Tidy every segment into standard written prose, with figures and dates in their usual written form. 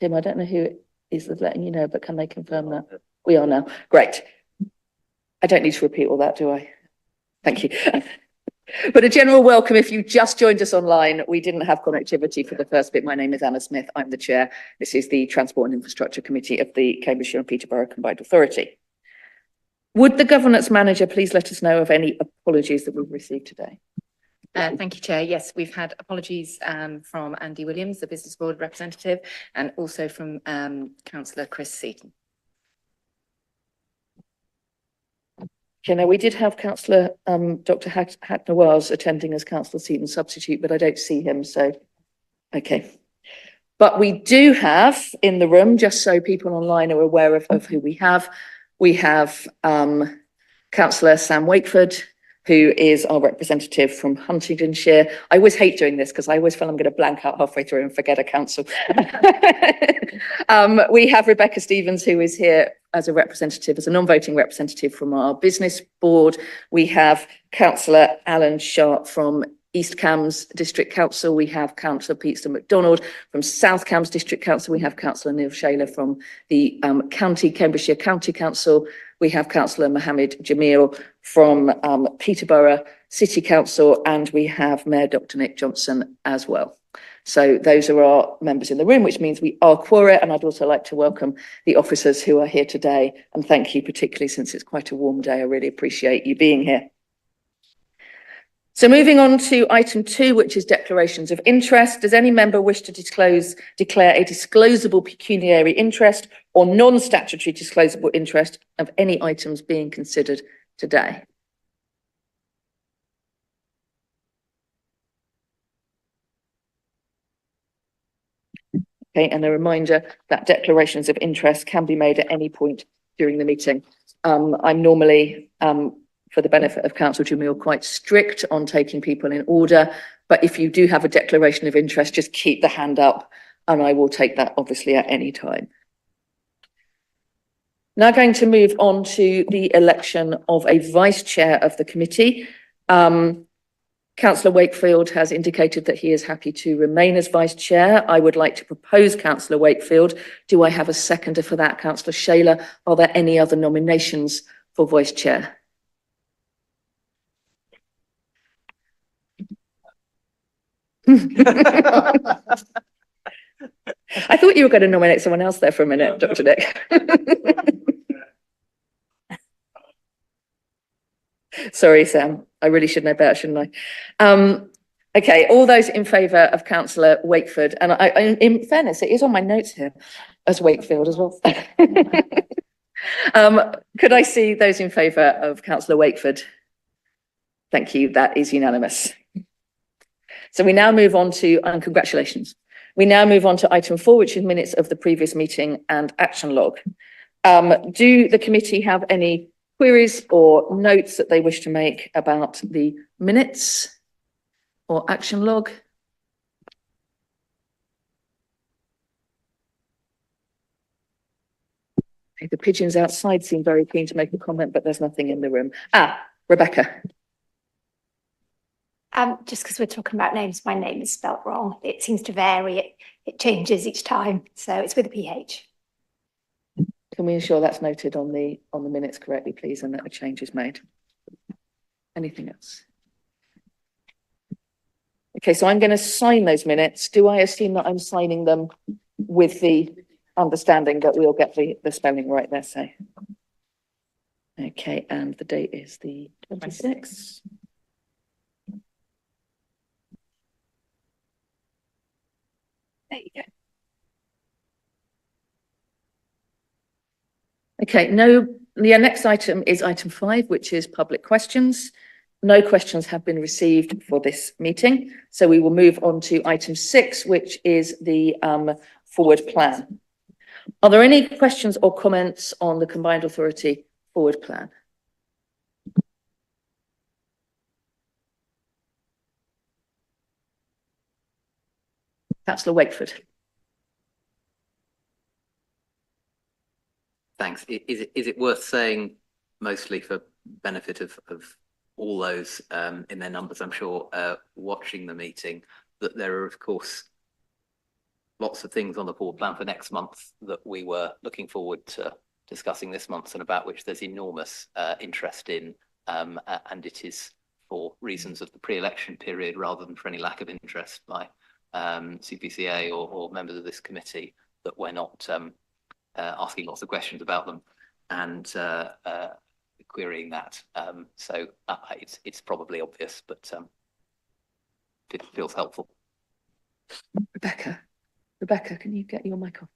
Tim, I don't know who is letting you know, but can they confirm that? We are now. Great. I don't need to repeat all that, do I? Thank you. But a general welcome if you just joined us online. We didn't have connectivity for the first bit. My name is Anna Smith. I'm the chair. This is the Transport and Infrastructure Committee of the Cambridgeshire and Peterborough Combined Authority. Would the governance manager please let us know of any apologies that we've received today? Thank you, Chair. Yes, we've had apologies from Andy Williams, the Business Board representative, and also from Councillor Chris Seaton. Okay, now we did have Councillor Dr. Hacknawaz attending as Councillor Seaton substitute, but I don't see him, so okay. But we do have in the room, just so people online are aware of who we have Councillor Sam Wakeford, who is our representative from Huntingdonshire. I always hate doing this because I always feel I'm going to blank out halfway through and forget a council. We have Rebecca Stevens, who is here as a representative, as a non-voting representative from our business board. We have Councillor Alan Sharp from East Cambs District Council. We have Councillor Peter MacDonald from South Cambs District Council. We have Councillor Neil Shaler from the Cambridgeshire County Council. We have Councillor Mohammed Jamil from Peterborough City Council, and we have Mayor Dr. Nick Johnson as well. So those are our members in the room, which means we are quorum, and I'd also like to welcome the officers who are here today, and thank you particularly since it's quite a warm day. I really appreciate you being here. So moving on to item 2, which is declarations of interest. Does any member wish to declare a disclosable pecuniary interest or non-statutory disclosable interest of any items being considered today? Okay, and a reminder that declarations of interest can be made at any point during the meeting. I'm normally, for the benefit of Councillor Jamil, quite strict on taking people in order, but if you do have a declaration of interest, just keep the hand up and I will take that obviously at any time. Now going to move on to the election of a vice chair of the committee. Councillor Wakefield has indicated that he is happy to remain as vice chair. I would like to propose Councillor Wakefield. Do I have a seconder for that? Councillor Shaler, are there any other nominations for vice chair? I thought you were going to nominate someone else there for a minute, Dr. Nick. Sorry, Sam. I really should know better, shouldn't I? Okay, all those in favour of Councillor Wakeford, and I, in fairness, it is on my notes here as Wakefield as well. Could I see those in favour of Councillor Wakeford? Thank you. That is unanimous. So we now move on to, and congratulations. We now move on to item 4, which is minutes of the previous meeting and action log. Do the committee have any queries or notes that they wish to make about the minutes or action log? Okay, the pigeons outside seem very keen to make a comment, but there's nothing in the room. Rebecca. Just because we're talking about names, my name is spelt wrong. It seems to vary. It changes each time. So it's with a PH. Can we ensure that's noted on the minutes correctly, please, and that a change is made? Anything else? Okay, so I'm going to sign those minutes. Do I assume that I'm signing them with the understanding that we'll get the spelling right there, say? Okay, and the date is the 26th. There you go. Okay, the next item is item 5, which is public questions. No questions have been received for this meeting, so we will move on to item 6, which is the forward plan. Are there any questions or comments on the Combined Authority forward plan? Councillor Wakeford. Thanks. Is it worth saying, mostly for benefit of all those in their numbers, I'm sure, watching the meeting, that there are, of course, lots of things on the board plan for next month that we were looking forward to discussing this month and about which there's enormous interest in, and it is for reasons of the pre-election period rather than for any lack of interest by CPCA or members of this committee that we're not asking lots of questions about them and querying that. So it's probably obvious, but it feels helpful. Rebecca, can you get your mic on?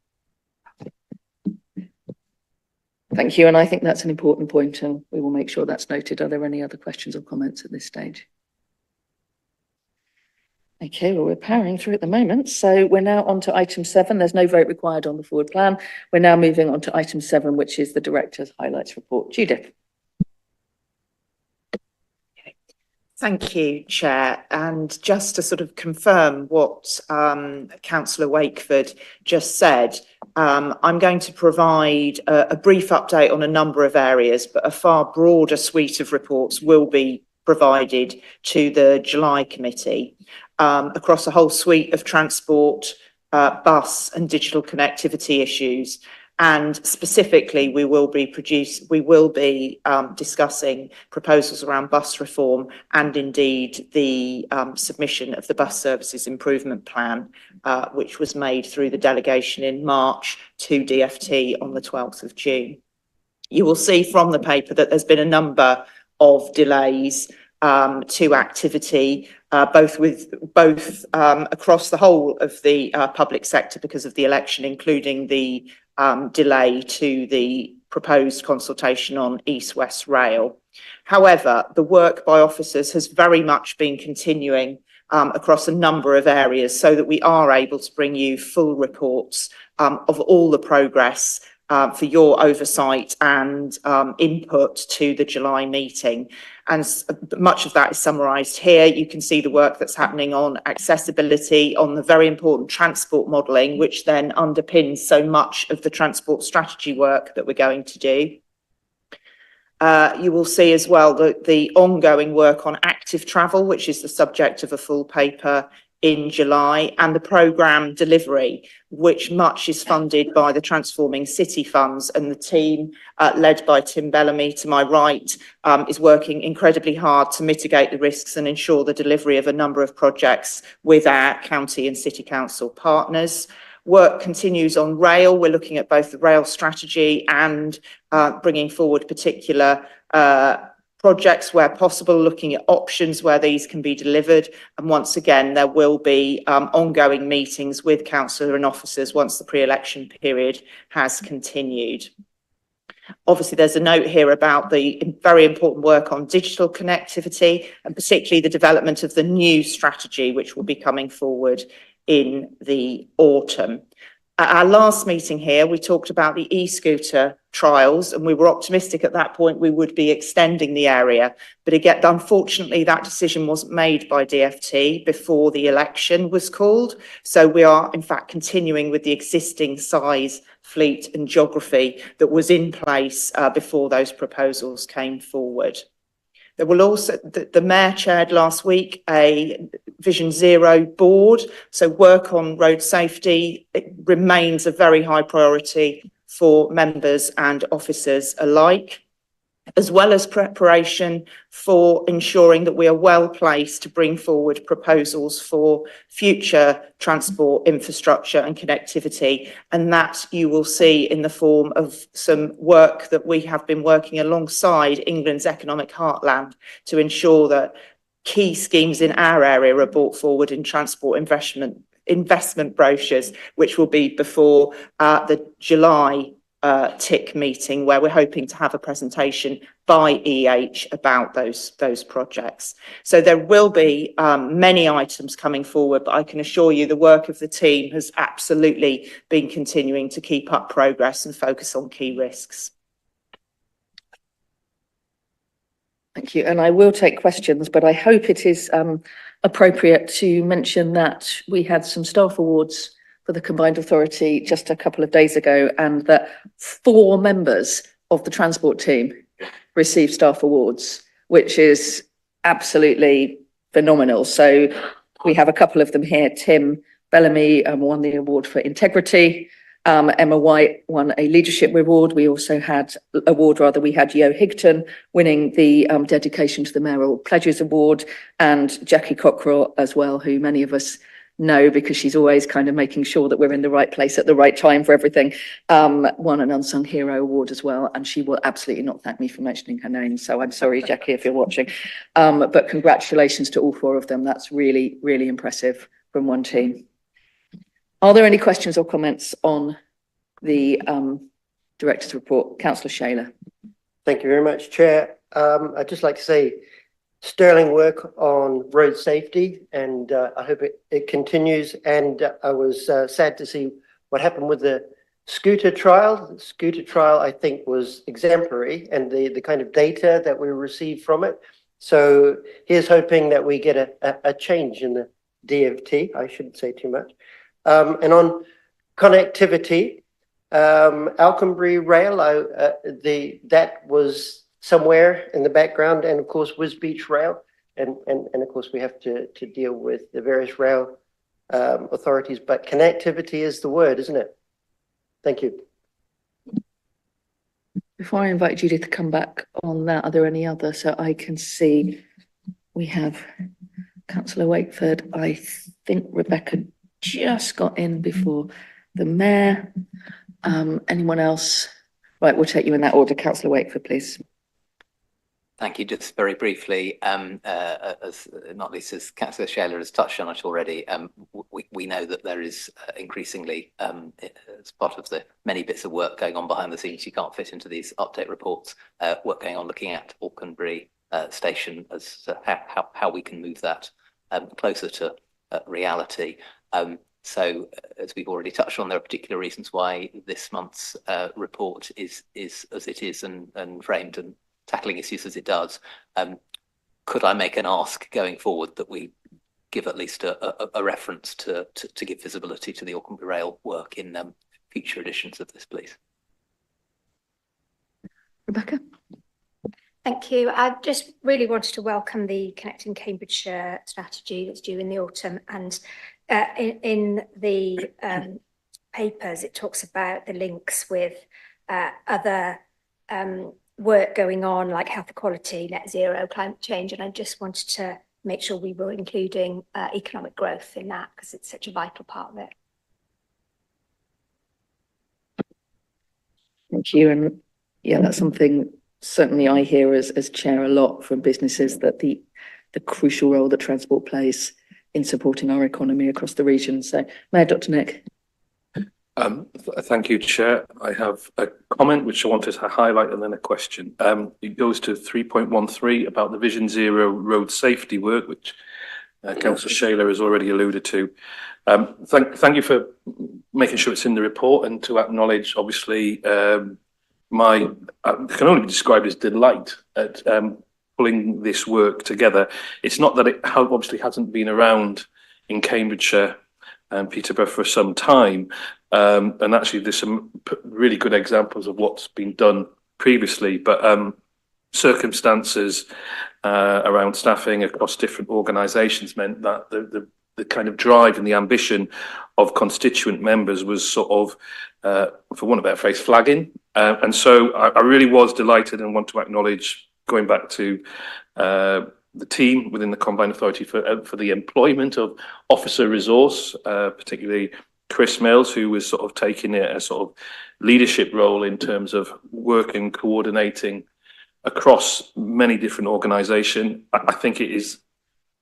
Thank you, and I think that's an important point, and we will make sure that's noted. Are there any other questions or comments at this stage? Okay, well, we're powering through at the moment. So we're now on to item 7. There's no vote required on the forward plan. We're now moving on to item 7, which is the Director's Highlights Report. Judith. Thank you, Chair. And just to sort of confirm what Councillor Wakeford just said, I'm going to provide a brief update on a number of areas, but a far broader suite of reports will be provided to the July committee across a whole suite of transport, bus and digital connectivity issues. And specifically, we will be discussing proposals around bus reform and indeed the submission of the bus services improvement plan, which was made through the delegation in March to DfT on the 12th of June. You will see from the paper that there's been a number of delays to activity, both across the whole of the public sector because of the election, including the delay to the proposed consultation on East-West Rail. However, the work by officers has very much been continuing across a number of areas so that we are able to bring you full reports of all the progress for your oversight and input to the July meeting. And much of that is summarised here. You can see the work that's happening on accessibility, on the very important transport modelling, which then underpins so much of the transport strategy work that we're going to do. You will see as well the ongoing work on active travel, which is the subject of a full paper in July, and the programme delivery, which much is funded by the Transforming City funds, and the team led by Tim Bellamy to my right is working incredibly hard to mitigate the risks and ensure the delivery of a number of projects with our county and city council partners. Work continues on rail. We're looking at both the rail strategy and bringing forward particular projects where possible, looking at options where these can be delivered. And once again, there will be ongoing meetings with councillor and officers once the pre-election period has continued. Obviously, there's a note here about the very important work on digital connectivity and particularly the development of the new strategy, which will be coming forward in the autumn. At our last meeting here, we talked about the e-scooter trials, and we were optimistic at that point we would be extending the area. But again, unfortunately, that decision wasn't made by DfT before the election was called. So we are, in fact, continuing with the existing size, fleet and geography that was in place before those proposals came forward. There will also, the Mayor chaired last week a Vision Zero board, so work on road safety, it remains a very high priority for members and officers alike, as well as preparation for ensuring that we are well placed to bring forward proposals for future transport infrastructure and connectivity. And that you will see in the form of some work that we have been working alongside England's economic heartland to ensure that key schemes in our area are brought forward in transport investment brochures, which will be before the July TIC meeting, where we're hoping to have a presentation by EH about those projects. So there will be many items coming forward, but I can assure you the work of the team has absolutely been continuing to keep up progress and focus on key risks. Thank you. And I will take questions, but I hope it is appropriate to mention that we had some staff awards for the Combined Authority just a couple of days ago, and that 4 members of the transport team received staff awards, which is absolutely phenomenal. So we have a couple of them here. Tim Bellamy won the award for integrity. Emma White won a leadership award. We also had Yo Higton winning the dedication to the mayoral pledges award, and Jackie Cockrell as well, who many of us know because she's always kind of making sure that we're in the right place at the right time for everything, won an unsung hero award as well, and she will absolutely not thank me for mentioning her name, so I'm sorry, Jackie, if you're watching, but congratulations to all four of them. That's really, really impressive from one team. Are there any questions or comments on the Director's report? Councillor Shaler. Thank you very much, Chair. I'd just like to say sterling work on road safety, and I hope it continues. And I was sad to see what happened with the scooter trial. The scooter trial, I think, was exemplary, and the kind of data that we received from it. So here's hoping that we get a change in the DFT. I shouldn't say too much. And on connectivity, Alconbury Rail, that was somewhere in the background, and of course Wisbeach Rail, and of course we have to deal with the various rail authorities, but connectivity is the word, isn't it? Thank you. Before I invite Judith to come back on that, are there any other? So I can see we have Councillor Wakeford. I think Rebecca just got in before the Mayor. Anyone else? Right, we'll take you in that order. Councillor Wakeford, please. Thank you. Just very briefly, as not least as Councillor Shaler has touched on it already, we know that there is increasingly, as part of the many bits of work going on behind the scenes, you can't fit into these update reports, work going on looking at Alconbury station as how we can move that closer to reality. So as we've already touched on, there are particular reasons why this month's report is as it is and framed and tackling issues as it does. Could I make an ask going forward that we give at least a reference to give visibility to the Alconbury Rail work in future editions of this, please? Rebecca? Thank you. I just really wanted to welcome the Connecting Cambridgeshire strategy that's due in the autumn, and in the papers it talks about the links with other work going on like health equality, net zero, climate change, and I just wanted to make sure we were including economic growth in that because it's such a vital part of it. Thank you. And yeah, that's something certainly I hear as chair a lot from businesses, that the crucial role that transport plays in supporting our economy across the region. So Mayor Dr. Nick. Thank you, Chair. I have a comment which I wanted to highlight and then a question. It goes to 3.13 about the Vision Zero road safety work, which Councillor Shaler has already alluded to. Thank you for making sure it's in the report, and to acknowledge, obviously, I can only be described as delight at pulling this work together. It's not that it obviously hasn't been around in Cambridgeshire and Peterborough for some time, and actually there's some really good examples of what's been done previously, but circumstances around staffing across different organisations meant that the kind of drive and the ambition of constituent members was sort of, for want of a better phrase, flagging. And so I really was delighted and want to acknowledge, going back to the team within the Combined Authority for the employment of officer resource, particularly Chris Mills, who was sort of taking a sort of leadership role in terms of working, coordinating across many different organisations. I think it is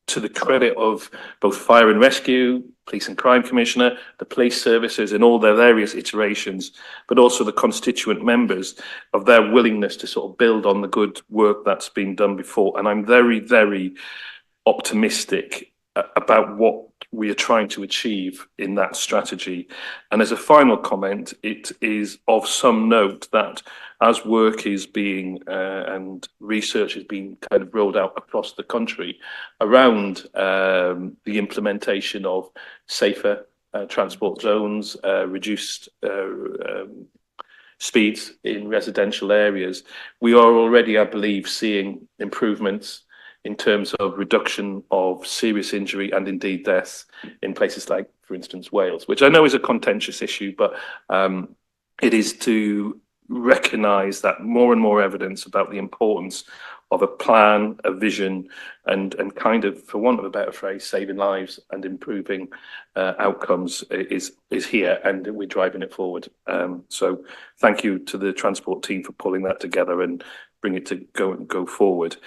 to the credit of both Fire and Rescue, Police and Crime Commissioner, the police services in all their various iterations, but also the constituent members, of their willingness to sort of build on the good work that's been done before. And I'm very, very optimistic about what we are trying to achieve in that strategy. And as a final comment, it is of some note that as work is being and research is being kind of rolled out across the country around the implementation of safer transport zones, reduced speeds in residential areas, we are already, I believe, seeing improvements in terms of reduction of serious injury and indeed deaths in places like for instance, Wales, which I know is a contentious issue, but it is to recognise that more and more evidence about the importance of a plan, a vision, and kind of, for want of a better phrase, saving lives and improving outcomes is here, and we're driving it forward. So thank you to the transport team for pulling that together and bring it to go forward.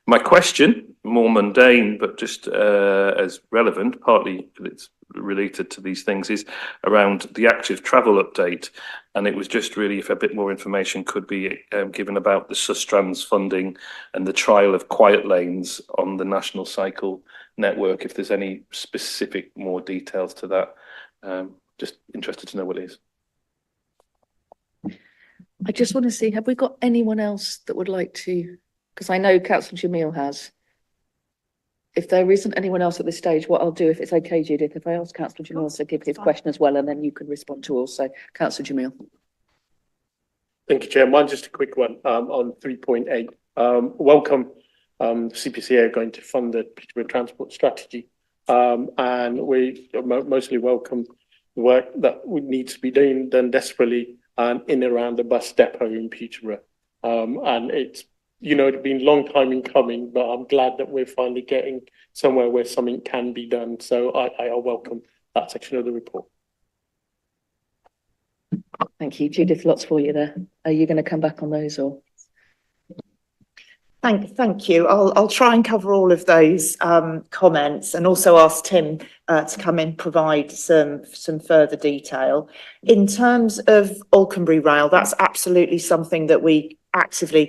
My question, more mundane, but just as relevant, partly because it's related to these things, is around the active travel update. And it was just really if a bit more information could be given about the Sustrans funding and the trial of quiet lanes on the National Cycle Network, if there's any specific more details to that. Just interested to know what it is. I just want to see, have we got anyone else that would like to, because I know Councillor Jamil has. If there isn't anyone else at this stage, what I'll do, if it's okay, Judith, if I ask Councillor Jamil to give his question as well, and then you can respond to also. Councillor Jamil. Thank you, Chair. Mine just a quick one on 3.8. Welcome, CPCA are going to fund the Peterborough Transport Strategy, and we mostly welcome the work that needs to be done desperately and in and around the bus depot in Peterborough. And it's, you know, it's been a long time in coming, but I'm glad that we're finally getting somewhere where something can be done. So I welcome that section of the report. Thank you. Judith, lots for you there. Are you going to come back on those or? Thank you. I'll try and cover all of those comments, and also ask Tim to come in, provide some further detail. In terms of Alconbury Rail, that's absolutely something that we actively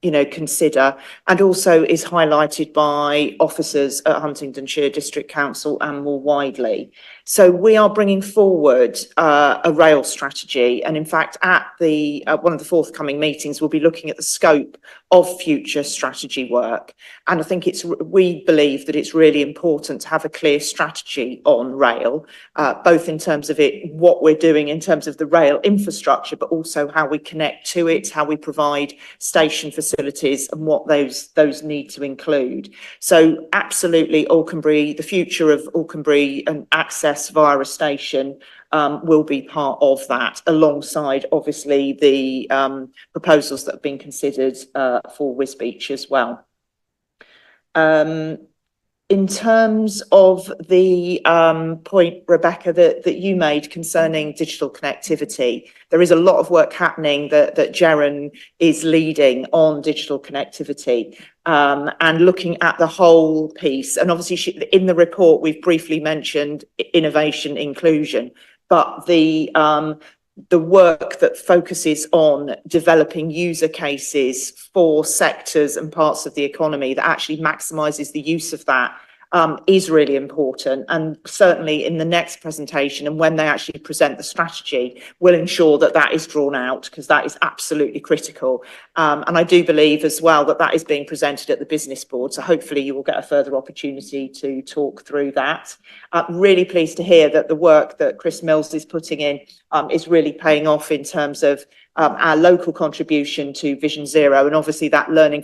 consider, and also is highlighted by officers at Huntingdonshire District Council and more widely. So we are bringing forward a rail strategy, and in fact at the one of the forthcoming meetings we'll be looking at the scope of future strategy work. And I think we believe that it's really important to have a clear strategy on rail, both in terms of what we're doing in terms of the rail infrastructure, but also how we connect to it, how we provide station facilities, and what those need to include. So absolutely, Alconbury, the future of Alconbury and access via a station will be part of that, alongside obviously the proposals that have been considered for Wisbech as well. In terms of the point, Rebecca, that you made concerning digital connectivity, there is a lot of work happening that Jeren is leading on digital connectivity, and looking at the whole piece. And obviously in the report, we've briefly mentioned innovation inclusion, but the work that focuses on developing user cases for sectors and parts of the economy that actually maximises the use of that is really important. And certainly in the next presentation, and when they actually present the strategy, we'll ensure that that is drawn out, because that is absolutely critical. And I do believe as well that that is being presented at the business board. So hopefully you will get a further opportunity to talk through that. Really pleased to hear that the work that Chris Mills is putting in is really paying off in terms of our local contribution to Vision Zero, and obviously that learning